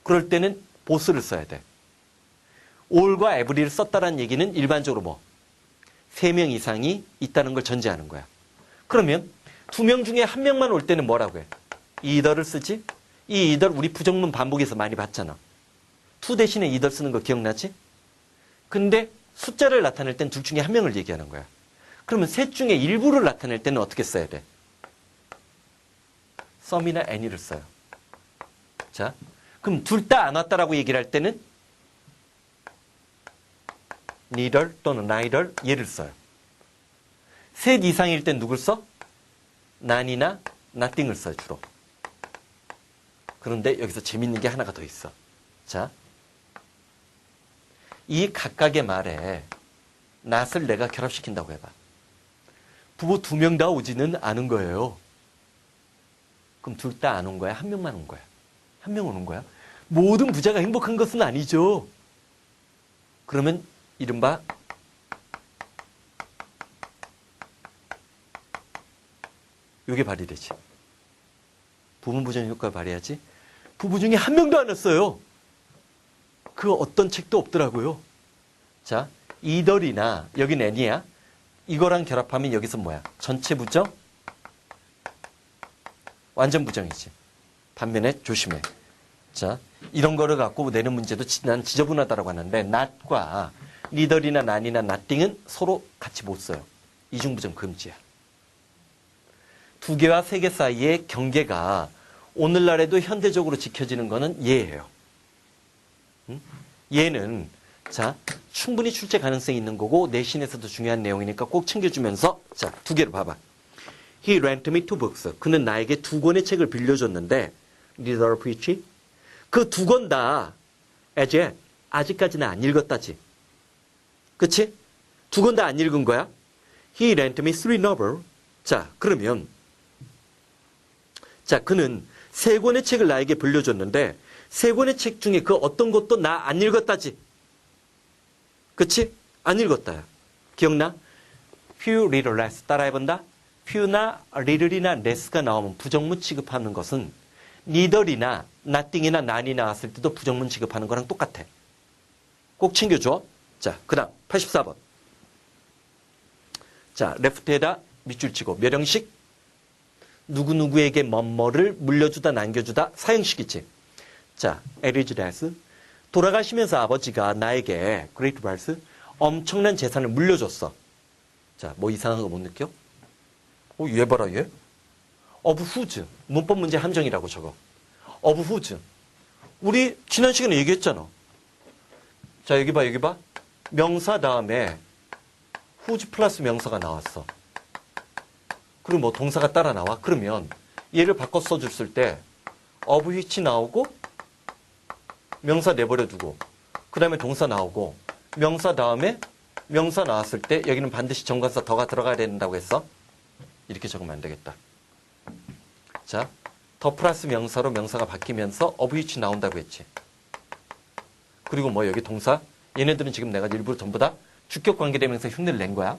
그럴 때는 보스를 써야 돼. all과 every를 썼다는 얘기는 일반적으로 뭐? 3명 이상이 있다는 걸 전제하는 거야. 그러면 2명 중에 1명만 올 때는 뭐라고 해? either를 쓰지? 이 either 우리 부정문 반복에서 많이 봤잖아. to 대신에 either 쓰는 거 기억나지? 근데 숫자를 나타낼 땐 둘 중에 1명을 얘기하는 거야. 그러면 셋 중에 일부를 나타낼 때는 어떻게 써야 돼? some이나 any를 써요. 자, 그럼 둘 다 안 왔다라고 얘기를 할 때는 neither 또는 neither 얘를 써요. 셋 이상일 땐 누굴 써? none이나 nothing을 써요, 주로. 그런데 여기서 재밌는 게 하나가 더 있어. 자, 이 각각의 말에 not을 내가 결합시킨다고 해봐. 부부 2명 다 오지는 않은 거예요. 그럼 둘 다 안 온 거야? 1명만 온 거야? 1명 오는 거야? 모든 부자가 행복한 것은 아니죠. 그러면 이른바 이게 발휘되지. 부분 부정 효과를 발휘하지. 부부 중에 1명도 안 왔어요. 그 어떤 책도 없더라고요. 자, either이나 여긴 any야. 이거랑 결합하면 여기서 뭐야? 전체 부정? 완전 부정이지. 반면에 조심해. 자, 이런 거를 갖고 내는 문제도 난 지저분하다고 하는데 not과 neither이나 none이나 nothing은 서로 같이 못 써요. 이중부정 금지야. 2개와 3개 사이의 경계가 오늘날에도 현대적으로 지켜지는 거는 얘예요. 얘는 자, 충분히 출제 가능성이 있는 거고 내신에서도 중요한 내용이니까 꼭 챙겨주면서 자, 2개를 봐봐. He lent me 2 books. 그는 나에게 2권의 책을 빌려줬는데 neither of which 그 2권 다 as yet 아직까지는 안 읽었다지. 그치? 2권 다 안 읽은 거야. He lent me 3 novels. 자, 그러면 자, 그는 3권의 책을 나에게 빌려줬는데 3권의 책 중에 그 어떤 것도 나 안 읽었다지. 그치? 안 읽었다야. 기억나? few, little, less 따라해본다. few나 little이나 less가 나오면 부정문 취급하는 것은 neither이나 nothing이나 none이 나왔을 때도 부정문 취급하는 거랑 똑같아. 꼭 챙겨줘. 자, 그 다음 84번. 자, left에다 밑줄 치고 몇 형식? 누구누구에게 뭐뭐를 물려주다 남겨주다 사형식이지. 자, 에리지다스 돌아가시면서 아버지가 나에게 그레이트 발스 엄청난 재산을 물려줬어. 자, 뭐 이상한 거 못 느껴? 얘 봐라 얘. of whose 문법 문제 함정이라고 적어. of whose 우리 지난 시간에 얘기했잖아. 자, 여기 봐 여기 봐. 명사 다음에 whose 플러스 명사가 나왔어. 그리고 뭐 동사가 따라 나와. 그러면 얘를 바꿔 써줬을 때 of which 나오고 명사 내버려 두고 그 다음에 동사 나오고 명사 다음에 명사 나왔을 때 여기는 반드시 정관사 더가 들어가야 된다고 했어. 이렇게 적으면 안 되겠다. 자, 더 플러스 명사로 명사가 바뀌면서 of which 나온다고 했지. 그리고 뭐 여기 동사 얘네들은 지금 내가 일부러 전부 다 주격 관계대명사 흉내를 낸 거야.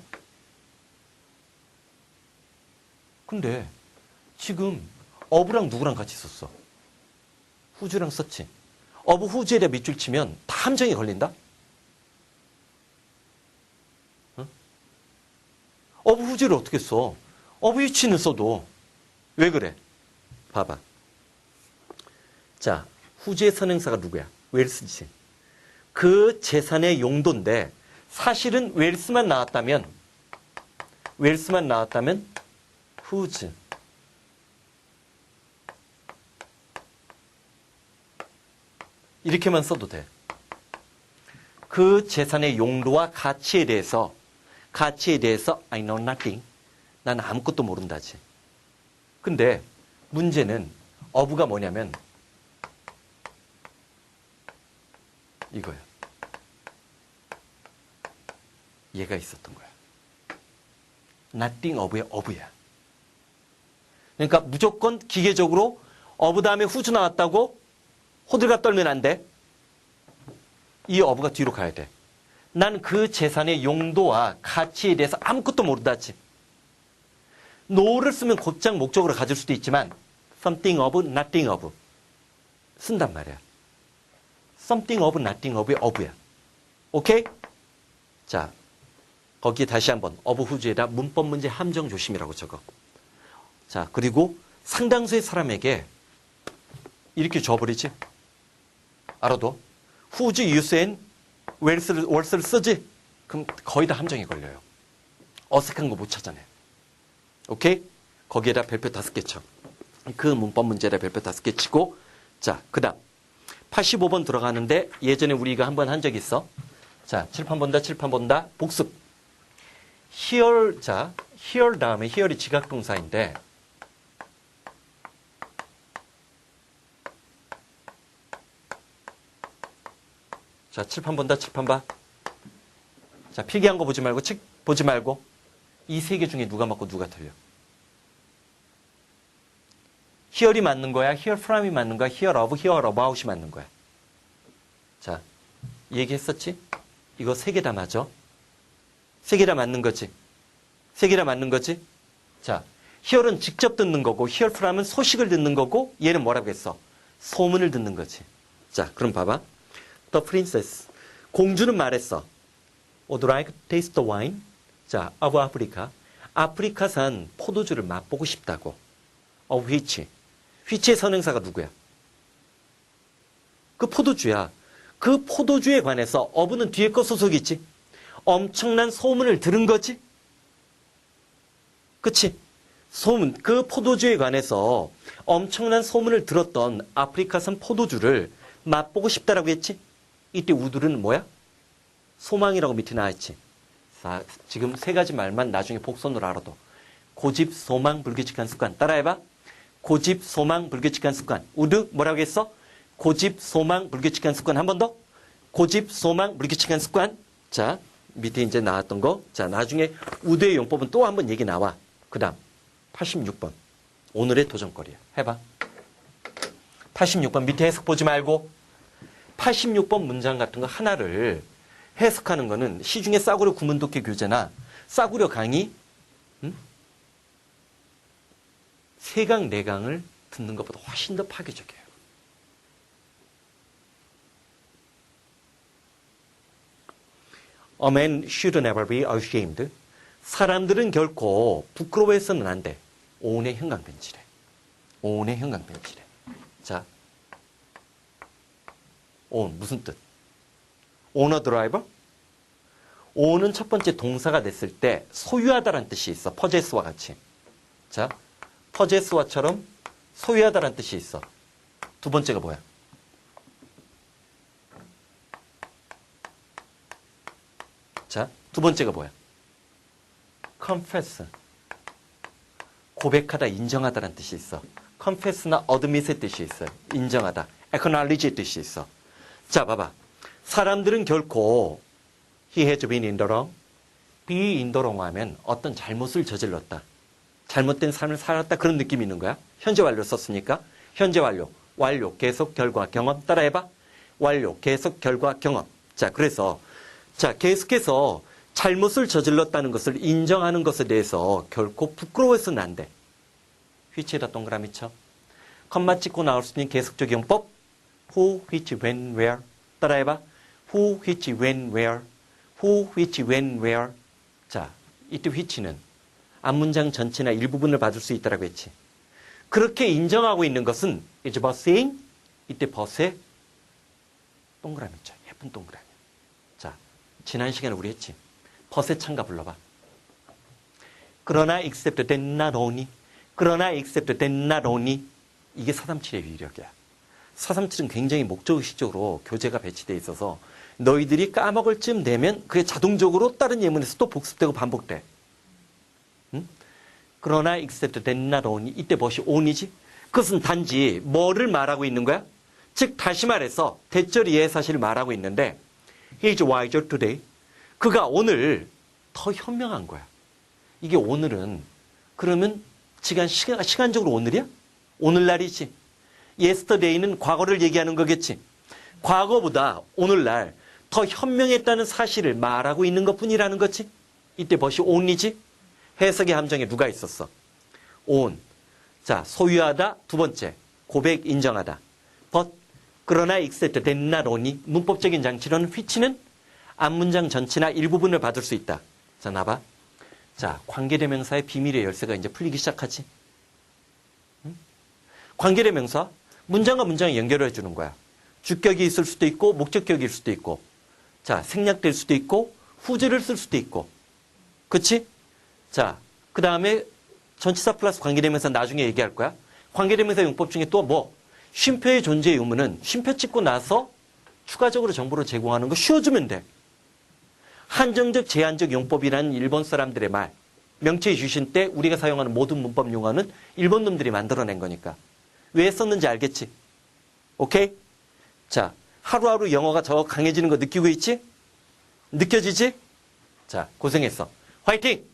근데 지금 of랑 누구랑 같이 썼어? whose랑 썼지. of whose에다 밑줄 치면 다 함정이 걸린다? of whose를 어떻게 써? of which는 써도. 왜 그래? 봐봐. 자, whose의 선행사가 누구야? 웰스지. 그 재산의 용도인데 사실은 웰스만 나왔다면 whose. 이렇게만 써도 돼. 그 재산의 용도와 가치에 대해서 I know nothing. 난 아무것도 모른다지. 근데 문제는 of가 뭐냐면 이거야. 얘가 있었던 거야. nothing of의 of야. 그러니까 무조건 기계적으로 of 다음에 whose 나왔다고 호들갑 떨면 안 돼. 이 of가 뒤로 가야 돼. 난 그 재산의 용도와 가치에 대해서 아무것도 모른다지. no를 쓰면 곧장 목적으로 가질 수도 있지만 something of, nothing of 쓴단 말이야. something of, nothing of의 of야. 오케이? 자, 거기에 다시 한번 of whose에다 문법 문제 함정 조심이라고 적어. 자, 그리고 상당수의 사람에게 이렇게 줘버리지. 알아둬. whose, use, and where's를 쓰지? 그럼 거의 다 함정이 걸려요. 어색한 거 못 찾아내. 오케이? 거기에다 별표 5개 쳐. 그 문법 문제에다 별표 5개 치고, 자, 그 다음. 85번 들어가는데 예전에 우리가 한번 한 적 있어. 자, 칠판 본다. 복습. here, 자, here 다음에 here이 지각동사인데, 자, 칠판 봐. 자, 필기한 거 보지 말고, 책 보지 말고, 이 세 개 중에 누가 맞고 누가 틀려? here이 맞는 거야, hear from이 맞는 거야, hear of, hear about이 맞는 거야. 자, 얘기했었지? 이거 세 개 다 맞아? 세 개 다 맞는 거지? 세 개 다 맞는 거지? 자, hear은 직접 듣는 거고, hear from은 소식을 듣는 거고, 얘는 뭐라고 했어? 소문을 듣는 거지. 자, 그럼 봐봐. The princess. 공주는 말했어. Would like to taste the wine? 자, of Africa. 아프리카산 포도주를 맛보고 싶다고. Of which? which의 선행사가 누구야? 그 포도주야. 그 포도주에 관해서 of는 뒤에 거 소속이지. 엄청난 소문을 들은 거지. 그치? 소문, 그 포도주에 관해서 엄청난 소문을 들었던 아프리카산 포도주를 맛보고 싶다라고 했지? 이때 우드는 뭐야? 소망이라고 밑에 나와있지. 자, 지금 세 가지 말만 나중에 복선으로 알아도. 고집, 소망, 불규칙한 습관. 따라해봐. 고집, 소망, 불규칙한 습관. 우드 뭐라고 했어? 고집, 소망, 불규칙한 습관. 한 번 더. 고집, 소망, 불규칙한 습관. 자, 밑에 이제 나왔던 거. 자, 나중에 우드의 용법은 또 한 번 얘기 나와. 그 다음 86번. 오늘의 도전거리야. 해봐. 86번 밑에 해석 보지 말고 86번 문장 같은 거 하나를 해석하는 거는 시중에 싸구려 구문독해 교재나 싸구려 강의 3강, 4강을 듣는 것보다 훨씬 더 파괴적이에요. A man should never be ashamed. 사람들은 결코 부끄러워해서는 안 돼. 오온의 형광펜칠에. 오온의 형광펜칠에. 자, own 무슨 뜻? 오너 드라이버? own은 첫 번째 동사가 됐을 때 소유하다라는 뜻이 있어. possess와 같이. 자, possess와처럼 소유하다라는 뜻이 있어. 두 번째가 뭐야? 자, 두 번째가 뭐야? confess. 고백하다, 인정하다라는 뜻이 있어. confess나 admit의 뜻이 있어. 인정하다. acknowledge의 뜻이 있어. 자, 봐봐. 사람들은 결코 he has been in the wrong, be in the wrong 하면 어떤 잘못을 저질렀다. 잘못된 삶을 살았다. 그런 느낌이 있는 거야. 현재 완료 썼으니까. 현재 완료. 완료, 계속, 결과, 경험. 따라해봐. 완료, 계속, 결과, 경험. 자, 그래서 자, 계속해서 잘못을 저질렀다는 것을 인정하는 것에 대해서 결코 부끄러워해서는 안 돼. which에다 동그라미 쳐. 컴마 찍고 나올 수 있는 계속적 용법. who, which, when, where. 따라해봐. who, which, when, where. who, which, when, where. 자, 이때 which는 앞문장 전체나 일부분을 받을 수 있다라고 했지. 그렇게 인정하고 있는 것은 is busing. 이때 bus에 동그라미 있죠. 예쁜 동그라미. 자, 지난 시간에 우리 했지. bus의 창가 불러봐. 그러나 except that not only. 그러나 except that not only. 이게 437의 위력이야. 437은 굉장히 목적의식적으로 교재가 배치되어 있어서 너희들이 까먹을 쯤 되면 그게 자동적으로 다른 예문에서 또 복습되고 반복돼. 응? 그러나 except that not only. 이때 무엇이 only지? 그것은 단지 뭐를 말하고 있는 거야? 즉 다시 말해서 대절 이해 사실을 말하고 있는데 he is wiser today. 그가 오늘 더 현명한 거야. 이게 오늘은 그러면 시간적으로 오늘이야? 오늘날이지. yesterday는 과거를 얘기하는 거겠지. 과거보다 오늘날 더 현명했다는 사실을 말하고 있는 것뿐이라는 거지. 이때 무엇이 only지? 해석의 함정에 누가 있었어? on. 자, 소유하다. 두 번째, 고백 인정하다. but. 그러나 except that not only. 문법적인 장치로는 which는 앞문장 전체나 일부분을 받을 수 있다. 자, 나봐. 자, 관계대명사의 비밀의 열쇠가 이제 풀리기 시작하지. 응? 관계대명사, 문장과 문장을 연결해 주는 거야. 주격이 있을 수도 있고, 목적격일 수도 있고, 자, 생략될 수도 있고, 후주를 쓸 수도 있고. 그치? 자, 그 다음에 전치사 플러스 관계대명사 나중에 얘기할 거야. 관계대명사 용법 중에 또 뭐? 쉼표의 존재의 의무는 쉼표 찍고 나서 추가적으로 정보를 제공하는 거 쉬워주면 돼. 한정적, 제한적 용법이라는 일본 사람들의 말. 명치의 주신 때 우리가 사용하는 모든 문법 용어는 일본 놈들이 만들어낸 거니까. 왜 썼는지 알겠지? 오케이? 자, 하루하루 영어가 더 강해지는 거 느끼고 있지? 느껴지지? 자, 고생했어. 화이팅!